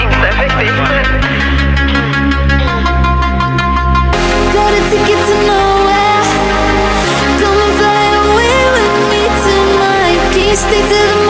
Inte riktigt. Got a ticket to nowhere. Come and fly away with me tonight. Can you stay till the